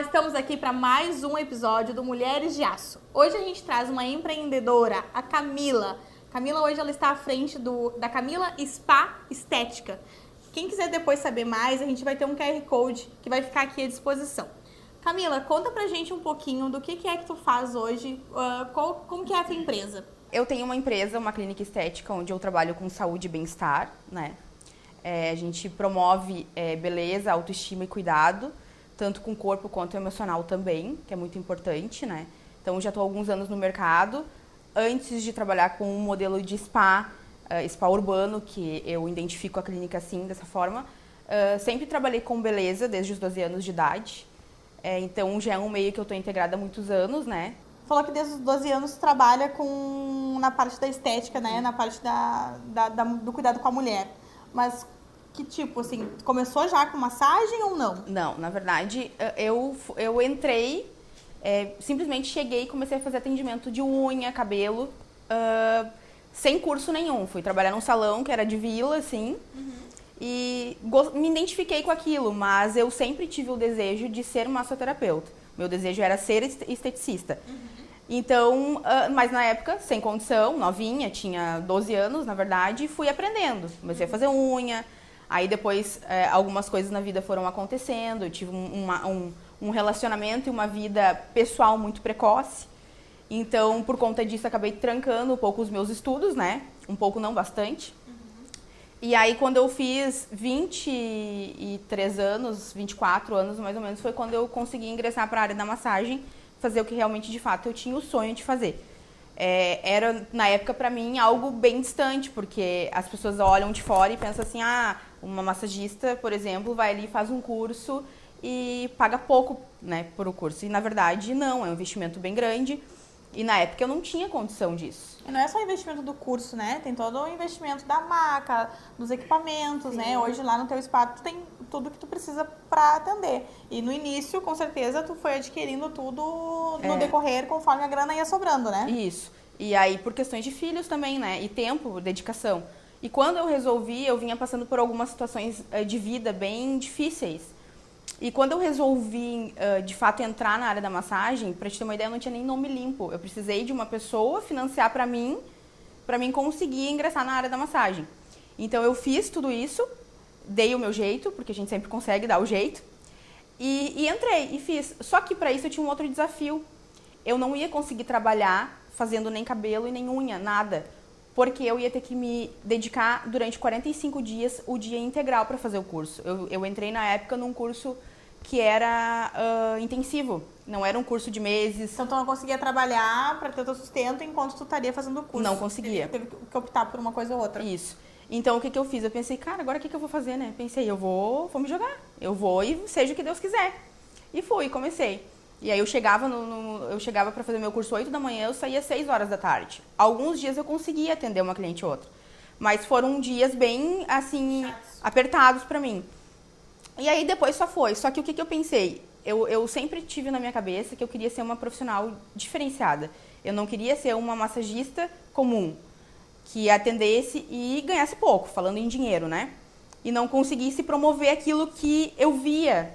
estamos aqui para mais um episódio do Mulheres de Aço. Hoje a gente traz uma empreendedora, a Camila. Camila hoje ela está à frente da Camila Spa Estética. Quem quiser depois saber mais, a gente vai ter um QR Code que vai ficar aqui à disposição. Camila, conta pra gente um pouquinho do que é que tu faz hoje, como que é a tua empresa? Eu tenho uma empresa, uma clínica estética, onde eu trabalho com saúde e bem-estar, né? A gente promove beleza, autoestima e cuidado, tanto com o corpo quanto emocional também, que é muito importante, né? Então, já estou há alguns anos no mercado. Antes de trabalhar com um modelo de spa urbano, que eu identifico a clínica assim, dessa forma, sempre trabalhei com beleza desde os 12 anos de idade. Então, já é um meio que eu estou integrada há muitos anos, né? Falou que desde os 12 anos tu trabalha na parte da estética, né? Na parte do cuidado com a mulher. Mas que tipo, assim, começou já com massagem ou não? Não, na verdade, eu entrei, simplesmente cheguei e comecei a fazer atendimento de unha, cabelo, sem curso nenhum. Fui trabalhar num salão que era de vila, assim, e me identifiquei com aquilo, mas eu sempre tive o desejo de ser massoterapeuta. Meu desejo era ser esteticista. Então, mas na época, sem condição, novinha, tinha 12 anos, na verdade, e fui aprendendo. Comecei a fazer unha, aí depois algumas coisas na vida foram acontecendo, eu tive um relacionamento e uma vida pessoal muito precoce. Então, por conta disso, acabei trancando um pouco os meus estudos, né? Um pouco, não bastante. E aí, quando eu fiz 23 anos, 24 anos mais ou menos, foi quando eu consegui ingressar para a área da massagem, fazer o que realmente, de fato, eu tinha o sonho de fazer. Era, na época, para mim, algo bem distante, porque as pessoas olham de fora e pensam assim, uma massagista, por exemplo, vai ali e faz um curso e paga pouco, né, por o curso. E, na verdade, não, é um investimento bem grande. E, na época, eu não tinha condição disso. E não é só o investimento do curso, né? Tem todo o investimento da maca, dos equipamentos, Sim. né? Hoje, lá no teu spa, tu tem tudo que tu precisa para atender. E no início, com certeza, tu foi adquirindo tudo no decorrer, conforme a grana ia sobrando, né? Isso. E aí, por questões de filhos também, né? E tempo, dedicação. E quando eu resolvi, eu vinha passando por algumas situações de vida bem difíceis. E quando eu resolvi, de fato, entrar na área da massagem, pra te ter uma ideia, eu não tinha nem nome limpo. Eu precisei de uma pessoa financiar pra mim conseguir ingressar na área da massagem. Então, eu fiz tudo isso, dei o meu jeito, porque a gente sempre consegue dar o jeito, e entrei, e fiz. Só que pra isso eu tinha um outro desafio. Eu não ia conseguir trabalhar fazendo nem cabelo e nem unha, nada. Porque eu ia ter que me dedicar durante 45 dias, o dia integral para fazer o curso. Eu entrei na época num curso que era intensivo, não era um curso de meses. Então tu não conseguia trabalhar para ter teu sustento enquanto tu estaria fazendo o curso. Não conseguia. Teve que optar por uma coisa ou outra. Isso. Então o que eu fiz? Eu pensei, cara, agora o que eu vou fazer, né? Pensei, eu vou me jogar. Eu vou e seja o que Deus quiser. E fui, comecei. E aí eu chegava para fazer meu curso 8 da manhã, eu saía 6 horas da tarde. Alguns dias eu conseguia atender uma cliente ou outra. Mas foram dias bem, assim, apertados pra mim. E aí depois só foi. Só que o que eu pensei? Eu sempre tive na minha cabeça que eu queria ser uma profissional diferenciada. Eu não queria ser uma massagista comum, que atendesse e ganhasse pouco, falando em dinheiro, né? E não conseguisse promover aquilo que eu via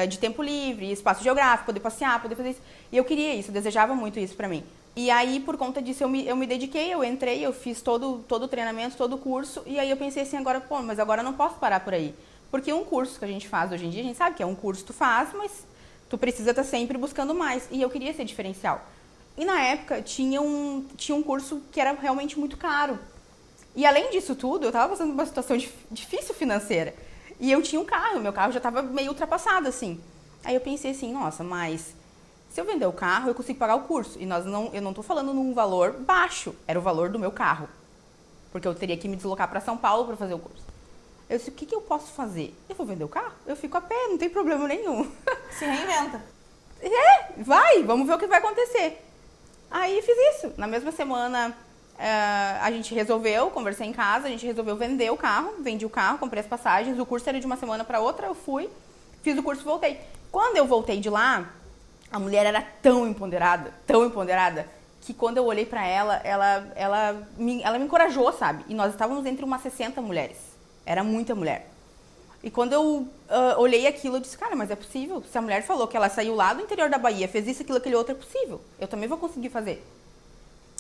de tempo livre, espaço geográfico, poder passear, poder fazer isso. E eu queria isso, eu desejava muito isso pra mim. E aí, por conta disso, eu me dediquei, eu entrei, eu fiz todo o treinamento, todo o curso, e aí eu pensei assim, mas agora eu não posso parar por aí. Porque um curso que a gente faz hoje em dia, a gente sabe que é um curso que tu faz, mas tu precisa estar sempre buscando mais. E eu queria ser diferencial. E na época, tinha um curso que era realmente muito caro. E além disso tudo, eu tava passando por uma situação difícil financeira. E eu tinha um carro, meu carro já estava meio ultrapassado, assim. Aí eu pensei assim, nossa, mas se eu vender o carro, eu consigo pagar o curso. E eu não tô falando num valor baixo, era o valor do meu carro. Porque eu teria que me deslocar para São Paulo para fazer o curso. Eu disse, o que eu posso fazer? Eu vou vender o carro? Eu fico a pé, não tem problema nenhum. Se reinventa. Vai, vamos ver o que vai acontecer. Aí fiz isso. Na mesma semana, a gente conversei em casa, a gente resolveu vender o carro, vendi o carro, comprei as passagens, o curso era de uma semana para outra, eu fui, fiz o curso e voltei. Quando eu voltei de lá, a mulher era tão empoderada, que quando eu olhei para ela me encorajou, sabe? E nós estávamos entre umas 60 mulheres, era muita mulher. E quando eu olhei aquilo, eu disse, cara, mas é possível. Se a mulher falou que ela saiu lá do interior da Bahia, fez isso, aquilo, aquele outro, é possível. Eu também vou conseguir fazer.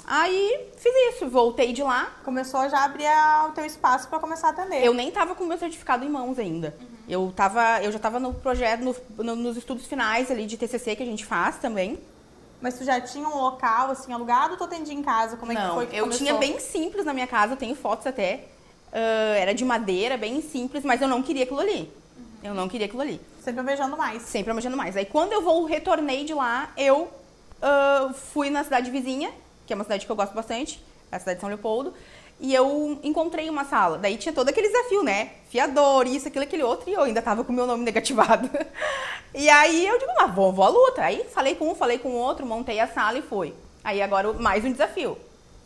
Aí, fiz isso. Voltei de lá. Começou já a abrir o teu espaço para começar a atender. Eu nem tava com o meu certificado em mãos ainda. Eu já tava no projeto, nos estudos finais ali de TCC que a gente faz também. Mas tu já tinha um local, assim, alugado ou tu atendia em casa? Como é que foi que eu começou? tinha bem simples na minha casa, eu tenho fotos até. Era de madeira, bem simples, mas eu não queria aquilo ali. Eu não queria aquilo ali. Sempre almejando mais. Sempre almejando mais. Aí quando eu retornei de lá, eu fui na cidade vizinha, que é uma cidade que eu gosto bastante, a cidade de São Leopoldo, e eu encontrei uma sala. Daí tinha todo aquele desafio, né? Fiador, isso, aquilo, aquele outro, e eu ainda tava com o meu nome negativado. E aí eu digo, vou à luta. Aí falei com um, falei com o outro, montei a sala e fui. Aí agora mais um desafio.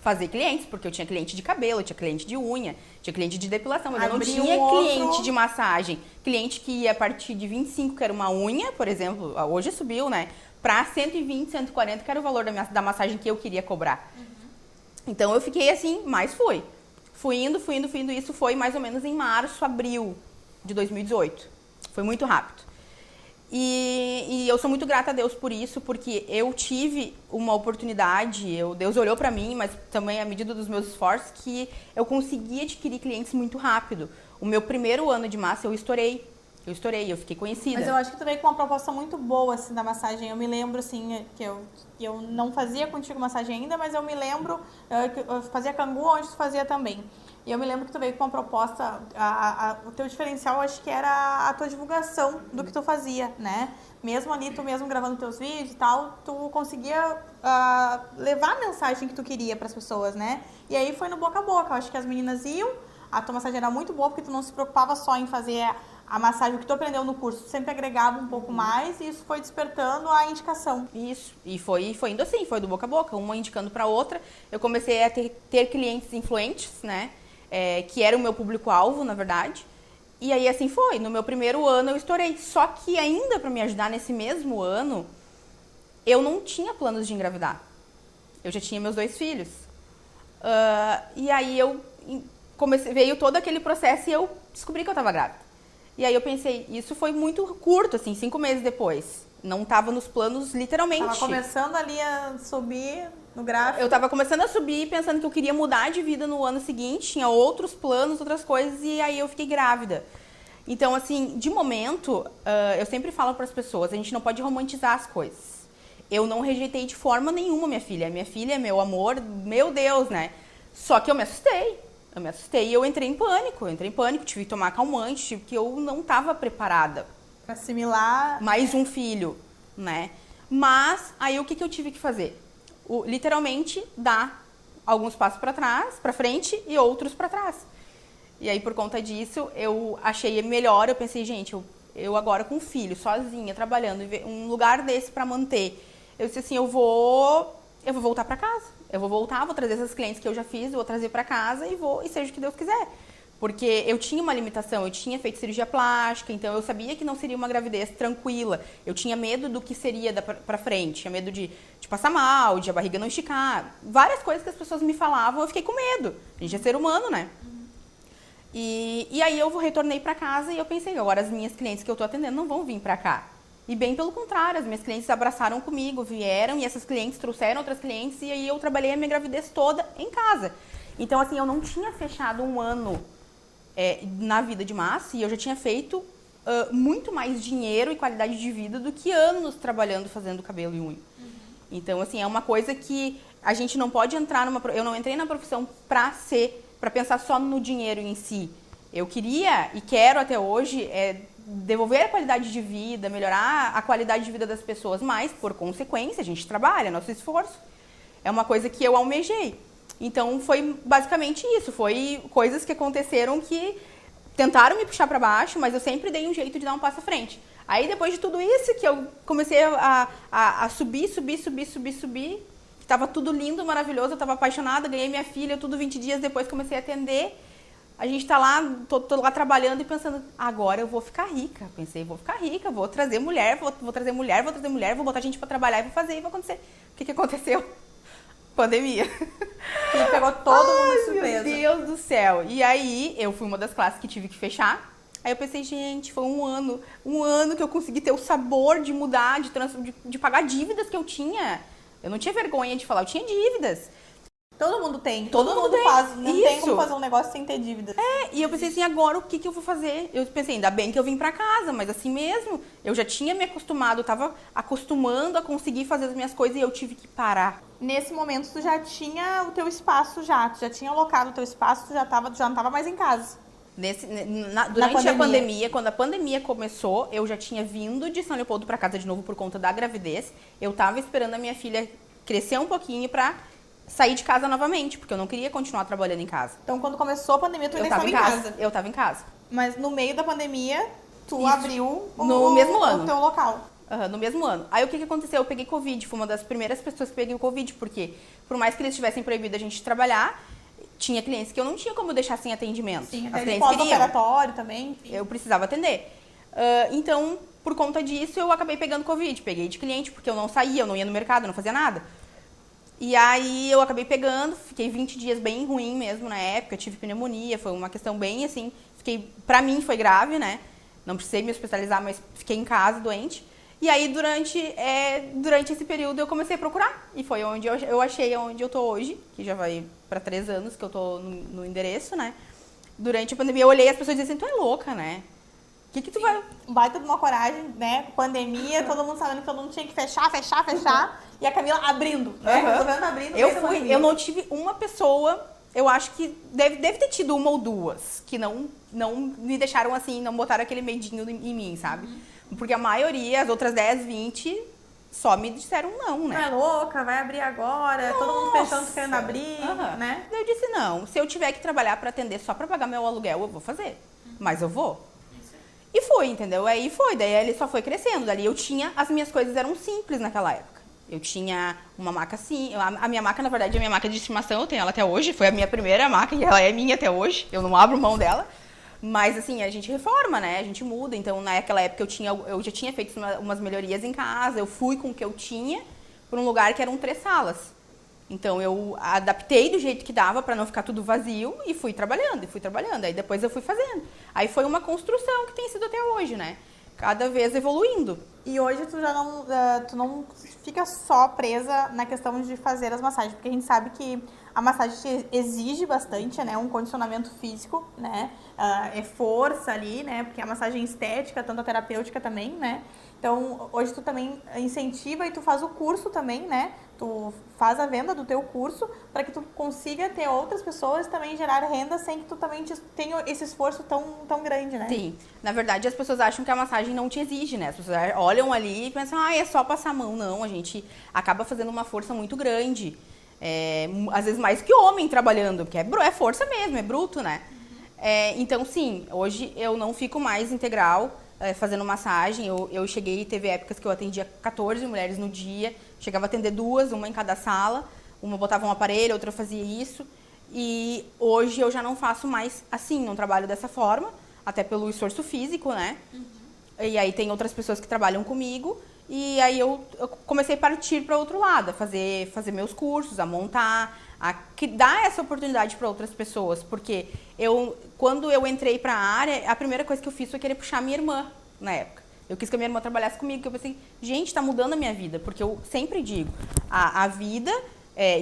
Fazer clientes, porque eu tinha cliente de cabelo, tinha cliente de unha, tinha cliente de depilação, mas eu não tinha cliente de massagem. Cliente que ia a partir de 25, que era uma unha, por exemplo, hoje subiu, né? Pra 120, 140, que era o valor da massagem que eu queria cobrar. Então eu fiquei assim, mas fui. Fui indo, isso foi mais ou menos em março, abril de 2018. Foi muito rápido. E eu sou muito grata a Deus por isso, porque eu tive uma oportunidade, Deus olhou pra mim, mas também à medida dos meus esforços, que eu consegui adquirir clientes muito rápido. O meu primeiro ano de massa eu estourei, eu fiquei conhecida. Mas eu acho que tu veio com uma proposta muito boa, assim, da massagem. Eu me lembro, assim, que eu não fazia contigo massagem ainda, mas eu me lembro que eu fazia Cangu, onde tu fazia também. E eu me lembro que tu veio com uma proposta, o teu diferencial, acho que era a tua divulgação do que tu fazia, né? Mesmo ali, tu mesmo gravando teus vídeos e tal, tu conseguia levar a mensagem que tu queria para as pessoas, né? E aí foi no boca a boca. Eu acho que as meninas iam, a tua massagem era muito boa, porque tu não se preocupava só em fazer a massagem, o que tu aprendeu no curso, tu sempre agregava um pouco mais, e isso foi despertando a indicação. Isso, e foi indo assim, foi do boca a boca, uma indicando para outra. Eu comecei a ter clientes influentes, né? Que era o meu público-alvo, na verdade. E aí assim foi. No meu primeiro ano eu estourei. Só que ainda para me ajudar nesse mesmo ano, eu não tinha planos de engravidar. Eu já tinha meus 2 filhos. E aí veio todo aquele processo e eu descobri que eu estava grávida. E aí eu pensei, isso foi muito curto, assim, 5 meses depois. Não estava nos planos, literalmente. Tava começando ali a subir no gráfico. Eu tava começando a subir, pensando que eu queria mudar de vida no ano seguinte, tinha outros planos, outras coisas, e aí eu fiquei grávida. Então, assim, de momento, eu sempre falo para as pessoas, a gente não pode romantizar as coisas. Eu não rejeitei de forma nenhuma minha filha. Minha filha é meu amor, meu Deus, né? Só que eu me assustei. E eu entrei em pânico, tive que tomar calmante, porque eu não estava preparada. Pra assimilar. Mais um filho, né? Mas, aí o que eu tive que fazer? Literalmente, dar alguns passos para trás, para frente e outros para trás. E aí, por conta disso, eu achei melhor, eu pensei, gente, eu agora com filho, sozinha, trabalhando, um lugar desse para manter. Eu disse assim, eu vou voltar para casa. Eu vou voltar, vou trazer essas clientes que eu já fiz, vou trazer para casa e seja o que Deus quiser. Porque eu tinha uma limitação, eu tinha feito cirurgia plástica, então eu sabia que não seria uma gravidez tranquila. Eu tinha medo do que seria pra frente, tinha medo de passar mal, de a barriga não esticar. Várias coisas que as pessoas me falavam, eu fiquei com medo. A gente é ser humano, né? E aí eu retornei pra casa e eu pensei, agora as minhas clientes que eu tô atendendo não vão vir pra cá. E bem pelo contrário, as minhas clientes abraçaram comigo, vieram e essas clientes trouxeram outras clientes e aí eu trabalhei a minha gravidez toda em casa. Então, assim, eu não tinha fechado um ano na vida de massa e eu já tinha feito muito mais dinheiro e qualidade de vida do que anos trabalhando fazendo cabelo e unha. Então, assim, é uma coisa que a gente não pode entrar eu não entrei na profissão para pensar só no dinheiro em si. Eu queria e quero até hoje devolver a qualidade de vida, melhorar a qualidade de vida das pessoas, mas, por consequência, a gente trabalha, nosso esforço. É uma coisa que eu almejei. Então, foi basicamente isso. Foi coisas que aconteceram que tentaram me puxar para baixo, mas eu sempre dei um jeito de dar um passo à frente. Aí, depois de tudo isso, que eu comecei a subir, que estava tudo lindo, maravilhoso, eu estava apaixonada, ganhei minha filha, tudo 20 dias depois comecei a atender. A gente tá lá, tô lá trabalhando e pensando, agora eu vou ficar rica. Pensei, vou ficar rica, vou trazer mulher, vou botar gente para trabalhar e vou fazer e vai acontecer. O que aconteceu? Pandemia. Ele pegou todo mundo de surpresa. Meu Deus do céu. E aí, eu fui uma das classes que tive que fechar. Aí eu pensei, gente, foi um ano que eu consegui ter o sabor de mudar, de pagar dívidas que eu tinha. Eu não tinha vergonha de falar, eu tinha dívidas. Todo mundo tem. Todo mundo tem. faz. Não tem Isso. como fazer um negócio sem ter dívidas. E eu pensei assim, agora o que eu vou fazer? Eu pensei, ainda bem que eu vim pra casa, mas assim mesmo, eu já tinha me acostumado, eu tava acostumando a conseguir fazer as minhas coisas e eu tive que parar. Nesse momento, tu já tinha o teu espaço tu já tinha alocado o teu espaço, tu já não tava mais em casa. Durante a pandemia, quando a pandemia começou, eu já tinha vindo de São Leopoldo pra casa de novo por conta da gravidez. Eu tava esperando a minha filha crescer um pouquinho pra sair de casa novamente, porque eu não queria continuar trabalhando em casa. Então, quando começou a pandemia, tu ainda estava em casa. Eu tava em casa. Mas no meio da pandemia, tu Isso. abriu no mesmo ano. o teu local. No mesmo ano. Aí o que aconteceu? Eu peguei Covid, fui uma das primeiras pessoas que peguei o Covid, porque por mais que eles tivessem proibido a gente de trabalhar, tinha clientes que eu não tinha como deixar sem atendimento. Sim, as até clientes pós-operatório também. Enfim. Eu precisava atender. Então, por conta disso, eu acabei pegando Covid. Peguei de cliente, porque eu não saía, eu não ia no mercado, eu não fazia nada. E aí eu acabei pegando, fiquei 20 dias bem ruim mesmo na época, tive pneumonia, foi uma questão bem assim, pra mim foi grave, né? Não precisei me hospitalizar, mas fiquei em casa doente. E aí durante esse período eu comecei a procurar, e foi onde eu achei onde eu tô hoje, que já vai pra 3 anos que eu tô no endereço, né? Durante a pandemia eu olhei e as pessoas diziam assim, tu é louca, né? O que tu vai... Baita de uma coragem, né? Pandemia, todo mundo sabendo que todo mundo tinha que fechar. E a Camila abrindo, né? Resolvendo abrindo. Eu não tive uma pessoa, eu acho que deve ter tido uma ou duas, que não me deixaram assim, não botaram aquele medinho em mim, sabe? Porque a maioria, as outras 10, 20, só me disseram não, né? Tu é louca, vai abrir agora, todo mundo fechando, querendo abrir, né? Eu disse não, se eu tiver que trabalhar pra atender só pra pagar meu aluguel, eu vou fazer. Mas eu vou. E foi, entendeu? Aí foi, daí ele só foi crescendo. Dali eu tinha, as minhas coisas eram simples naquela época. Eu tinha uma maca assim, a minha maca, na verdade, é a minha maca de estimação, eu tenho ela até hoje, foi a minha primeira maca e ela é minha até hoje, eu não abro mão dela. Mas assim, a gente reforma, né? A gente muda. Então, naquela época eu já tinha feito umas melhorias em casa, eu fui com o que eu tinha para um lugar que eram 3 salas. Então, eu adaptei do jeito que dava para não ficar tudo vazio e fui trabalhando. Aí depois eu fui fazendo. Aí foi uma construção que tem sido até hoje, né? Cada vez evoluindo. E hoje tu já não, tu não fica só presa na questão de fazer as massagens, porque a gente sabe que a massagem te exige bastante, né? Um condicionamento físico, né? É força ali, né? Porque a massagem estética, tanto a terapêutica também, né? Então, hoje tu também incentiva e tu faz o curso também, né? Tu faz a venda do teu curso para que tu consiga ter outras pessoas também gerar renda sem que tu também tenha esse esforço tão grande, né? Sim. Na verdade, as pessoas acham que a massagem não te exige, né? As pessoas olham ali e pensam, é só passar a mão. Não, a gente acaba fazendo uma força muito grande. Às vezes mais que homem trabalhando, porque é força mesmo, é bruto, né? Então, sim, hoje eu não fico mais integral fazendo massagem. Eu cheguei e teve épocas que eu atendia 14 mulheres no dia, chegava a atender 2, uma em cada sala, uma botava um aparelho, outra fazia isso. E hoje eu já não faço mais assim, não trabalho dessa forma, até pelo esforço físico, né? E aí tem outras pessoas que trabalham comigo. E aí eu comecei a partir para outro lado, a fazer meus cursos, a montar, a dar essa oportunidade para outras pessoas. Porque quando eu entrei para a área, a primeira coisa que eu fiz foi querer puxar minha irmã na época. Eu quis que a minha irmã trabalhasse comigo, porque eu pensei, gente, está mudando a minha vida. Porque eu sempre digo, a vida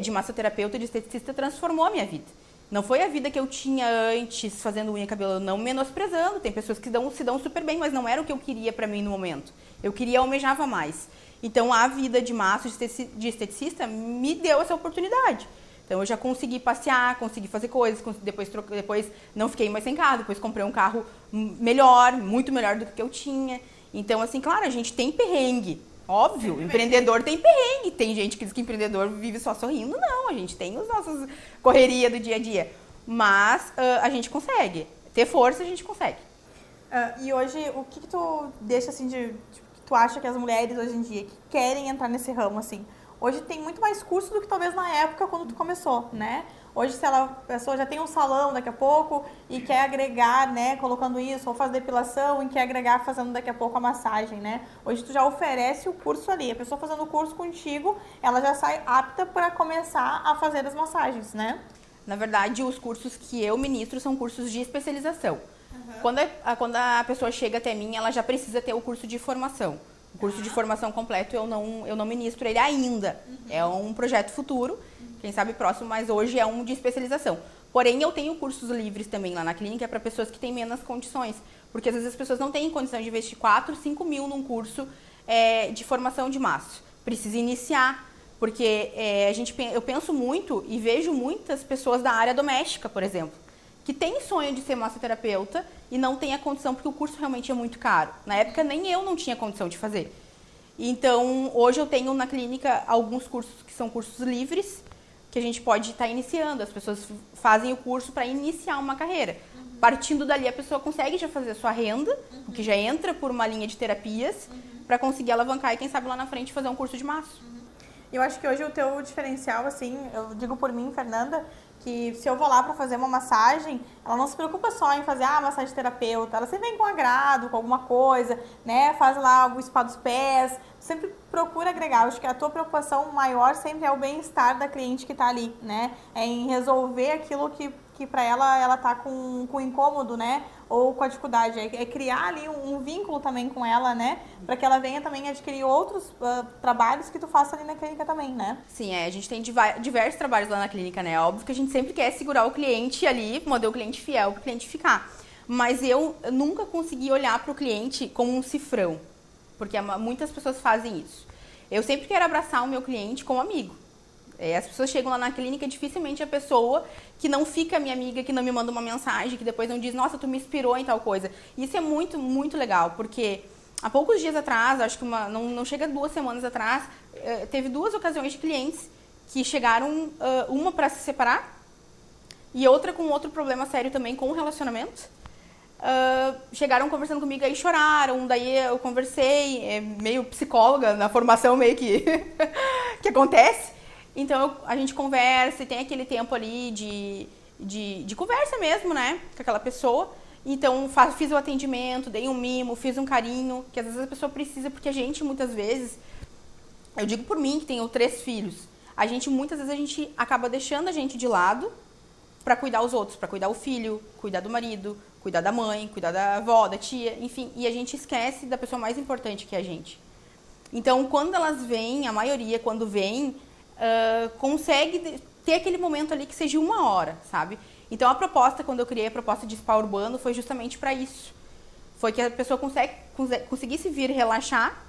de massoterapeuta, de esteticista, transformou a minha vida. Não foi a vida que eu tinha antes, fazendo unha e cabelo, não menosprezando. Tem pessoas que se dão super bem, mas não era o que eu queria pra mim no momento. Eu almejava mais. Então, a vida de masso, de esteticista, me deu essa oportunidade. Então, eu já consegui passear, consegui fazer coisas, depois não fiquei mais sem carro, depois comprei um carro melhor, muito melhor do que eu tinha. Então, assim, claro, a gente tem perrengue. Óbvio, empreendedor tem perrengue. Tem gente que diz que empreendedor vive só sorrindo. Não, a gente tem as nossas correrias do dia a dia. Mas a gente consegue. Ter força, a gente consegue. E hoje, o que tu deixa, assim, que tu acha que as mulheres hoje em dia que querem entrar nesse ramo, assim? Hoje tem muito mais curso do que talvez na época quando tu começou, né? Hoje, se a pessoa já tem um salão daqui a pouco e quer agregar, né, colocando isso, ou faz depilação e quer agregar fazendo daqui a pouco a massagem, né? Hoje tu já oferece o curso ali. A pessoa fazendo o curso contigo, ela já sai apta para começar a fazer as massagens, né? Na verdade, os cursos que eu ministro são cursos de especialização. Quando a pessoa chega até mim, ela já precisa ter o curso de formação. O curso de formação completo eu não ministro ele ainda. É um projeto futuro, quem sabe próximo, mas hoje é um de especialização. Porém, eu tenho cursos livres também lá na clínica para pessoas que têm menos condições. Porque às vezes as pessoas não têm condição de investir 4, 5 mil num curso de formação de maço. Precisa iniciar. Porque eu penso muito e vejo muitas pessoas da área doméstica, por exemplo, que têm sonho de ser massoterapeuta e não tem a condição, porque o curso realmente é muito caro. Na época, nem eu não tinha condição de fazer. Então, hoje eu tenho na clínica alguns cursos que são cursos livres, que a gente pode estar iniciando. As pessoas fazem o curso para iniciar uma carreira. Partindo dali, a pessoa consegue já fazer a sua renda, porque já entra por uma linha de terapias, para conseguir alavancar e, quem sabe, lá na frente fazer um curso de maço. Eu acho que hoje o teu diferencial, assim, eu digo por mim, Fernanda, que se eu vou lá para fazer uma massagem, ela não se preocupa só em fazer massagem terapeuta, ela sempre vem com agrado, com alguma coisa, né? Faz lá o spa dos pés, sempre procura agregar. Eu acho que a tua preocupação maior sempre é o bem-estar da cliente que tá ali, né? É em resolver aquilo que para ela tá com incômodo, né? Ou com a dificuldade. É criar ali um vínculo também com ela, né? Para que ela venha também adquirir outros trabalhos que tu faça ali na clínica também, né? Sim, a gente tem diversos trabalhos lá na clínica, né? Óbvio que a gente sempre quer segurar o cliente ali, manter o cliente fiel para o cliente ficar. Mas eu nunca consegui olhar para o cliente como um cifrão, porque muitas pessoas fazem isso. Eu sempre quero abraçar o meu cliente como amigo. As pessoas chegam lá na clínica, dificilmente a pessoa que não fica minha amiga, que não me manda uma mensagem, que depois não diz, nossa, tu me inspirou em tal coisa. Isso é muito, muito legal, porque há poucos dias atrás, acho que não chega 2 semanas atrás, teve 2 ocasiões de clientes que chegaram, uma para se separar e outra com outro problema sério também com o relacionamento. Chegaram conversando comigo, aí choraram, daí eu conversei, meio psicóloga na formação meio que acontece. Então a gente conversa e tem aquele tempo ali de conversa mesmo, né, com aquela pessoa. Então fiz o atendimento, dei um mimo, fiz um carinho, que às vezes a pessoa precisa, porque a gente muitas vezes, eu digo por mim que tenho 3 filhos, muitas vezes a gente acaba deixando a gente de lado para cuidar os outros, para cuidar o filho, cuidar do marido, cuidar da mãe, cuidar da avó, da tia, enfim, e a gente esquece da pessoa mais importante que é a gente. Então quando elas vêm, a maioria quando vem, consegue ter aquele momento ali que seja 1 hora, sabe? Então a proposta, quando eu criei a proposta de spa urbano, foi justamente para isso. Foi que a pessoa conseguisse vir relaxar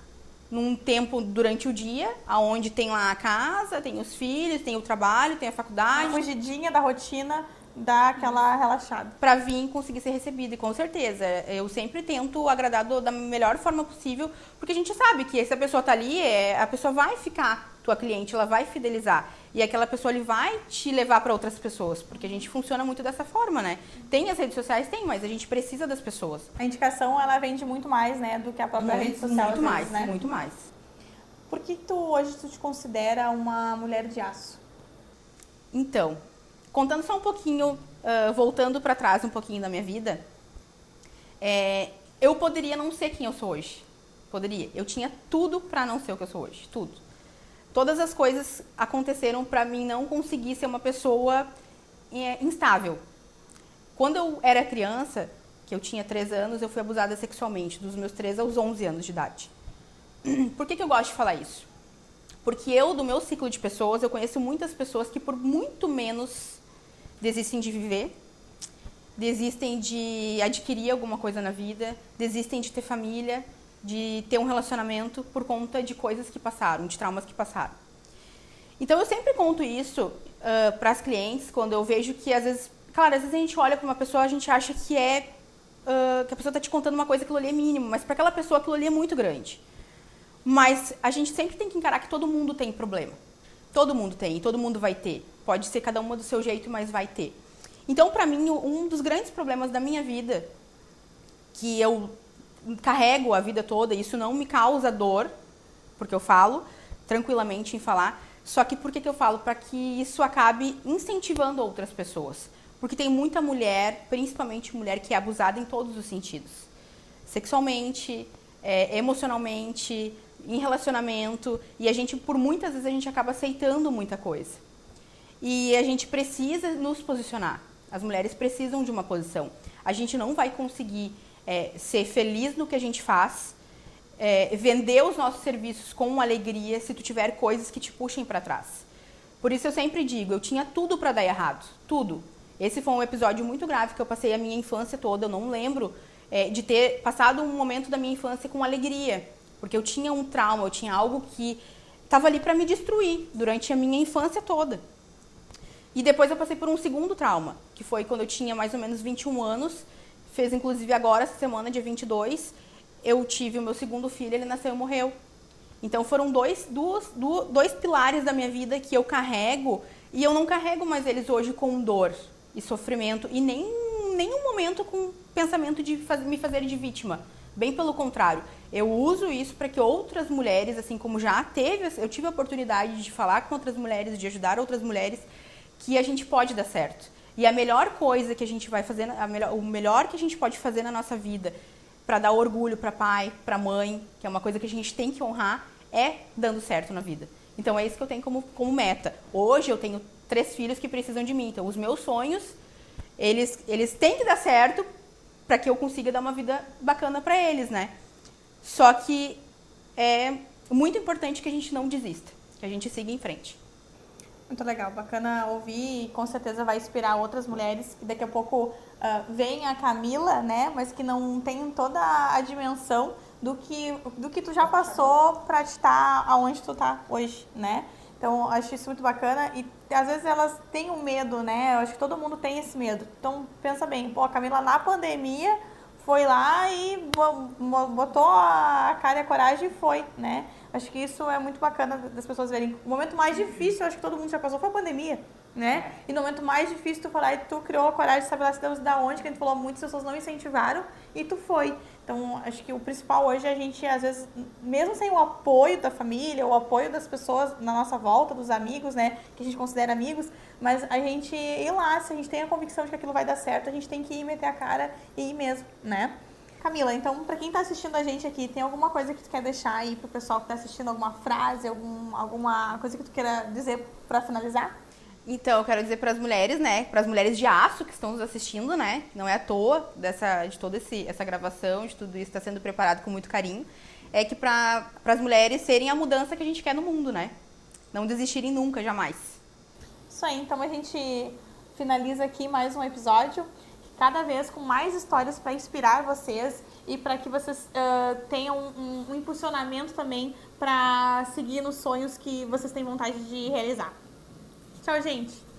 num tempo durante o dia, onde tem lá a casa, tem os filhos, tem o trabalho, tem a faculdade. Uma fugidinha da rotina, dá aquela relaxada. Para vir conseguir ser recebido, e com certeza. Eu sempre tento agradar da melhor forma possível, porque a gente sabe que se a pessoa tá ali, a pessoa vai ficar tua cliente, ela vai fidelizar. E aquela pessoa ali vai te levar para outras pessoas, porque a gente funciona muito dessa forma, né? Tem as redes sociais, tem, mas a gente precisa das pessoas. A indicação, ela vende muito mais, né, do que a própria rede social. Muito mais, né? Muito mais. Por que hoje tu te considera uma mulher de aço? Então, contando só um pouquinho, voltando para trás um pouquinho da minha vida, eu poderia não ser quem eu sou hoje. Poderia. Eu tinha tudo para não ser o que eu sou hoje. Tudo. Todas as coisas aconteceram para mim não conseguir ser uma pessoa instável. Quando eu era criança, que eu tinha 3 anos, eu fui abusada sexualmente, dos meus 3 aos 11 anos de idade. Por que eu gosto de falar isso? Porque do meu ciclo de pessoas, eu conheço muitas pessoas que por muito menos desistem de viver, desistem de adquirir alguma coisa na vida, desistem de ter família, de ter um relacionamento por conta de coisas que passaram, de traumas que passaram. Então eu sempre conto isso para as clientes, quando eu vejo que às vezes, claro, às vezes a gente olha para uma pessoa, a gente acha que que a pessoa está te contando uma coisa que aquilo ali é mínimo, mas para aquela pessoa aquilo ali é muito grande. Mas a gente sempre tem que encarar que todo mundo tem problema. Todo mundo tem, todo mundo vai ter. Pode ser cada uma do seu jeito, mas vai ter. Então, para mim, um dos grandes problemas da minha vida, que eu carrego a vida toda, e isso não me causa dor, porque eu falo tranquilamente em falar, só que por que eu falo? Para que isso acabe incentivando outras pessoas. Porque tem muita mulher, principalmente mulher, que é abusada em todos os sentidos. Sexualmente, emocionalmente, em relacionamento, e por muitas vezes a gente acaba aceitando muita coisa. E a gente precisa nos posicionar. As mulheres precisam de uma posição. a gente não vai conseguir ser feliz no que a gente faz, vender os nossos serviços com alegria se tu tiver coisas que te puxem para trás. Por isso eu sempre digo, eu tinha tudo para dar errado, tudo. Esse foi um episódio muito grave que eu passei a minha infância toda, eu não lembro de ter passado um momento da minha infância com alegria, porque eu tinha um trauma, eu tinha algo que estava ali para me destruir durante a minha infância toda. E depois eu passei por um segundo trauma, que foi quando eu tinha mais ou menos 21 anos, fez inclusive agora, essa semana, dia 22, eu tive o meu segundo filho, ele nasceu e morreu. Então foram dois pilares da minha vida que eu carrego, e eu não carrego mais eles hoje com dor e sofrimento, e nem um momento com pensamento de me fazer de vítima. Bem pelo contrário, eu uso isso para que outras mulheres, assim como eu tive a oportunidade de falar com outras mulheres, de ajudar outras mulheres, que a gente pode dar certo. E a melhor coisa que a gente vai fazer, o melhor que a gente pode fazer na nossa vida para dar orgulho para pai, para mãe, que é uma coisa que a gente tem que honrar, é dando certo na vida. Então é isso que eu tenho como meta. Hoje eu tenho 3 filhos que precisam de mim. Então os meus sonhos, eles têm que dar certo para que eu consiga dar uma vida bacana para eles, né? Só que é muito importante que a gente não desista, que a gente siga em frente. Muito legal, bacana ouvir, e com certeza vai inspirar outras mulheres que daqui a pouco vem a Camila, né, mas que não tem toda a dimensão do que tu já passou para estar aonde tu tá hoje, né? Então, acho isso muito bacana e às vezes elas têm um medo, né? Eu acho que todo mundo tem esse medo. Então, pensa bem, pô, a Camila na pandemia foi lá e botou a cara e a coragem e foi, né? Acho que isso é muito bacana das pessoas verem. O momento mais difícil, eu acho que todo mundo já passou, foi a pandemia, né? E no momento mais difícil, tu foi lá e tu criou a coragem, sabe lá se Deus da onde, que a gente falou, muitas pessoas não incentivaram e tu foi. Então, acho que o principal hoje é a gente, às vezes, mesmo sem o apoio da família, o apoio das pessoas na nossa volta, dos amigos, né, que a gente considera amigos, mas a gente ir lá, se a gente tem a convicção de que aquilo vai dar certo, a gente tem que ir meter a cara e ir mesmo, né? Camila, então, pra quem tá assistindo a gente aqui, tem alguma coisa que tu quer deixar aí pro pessoal que tá assistindo, alguma frase, alguma coisa que tu queira dizer pra finalizar? Então, eu quero dizer para as mulheres, né, para as mulheres de aço que estão nos assistindo, né, não é à toa de toda essa gravação, de tudo isso está sendo preparado com muito carinho, é que para as mulheres serem a mudança que a gente quer no mundo, né, não desistirem nunca, jamais. Isso aí, então a gente finaliza aqui mais um episódio, cada vez com mais histórias para inspirar vocês e para que vocês tenham um impulsionamento também para seguir nos sonhos que vocês têm vontade de realizar. Tchau, gente!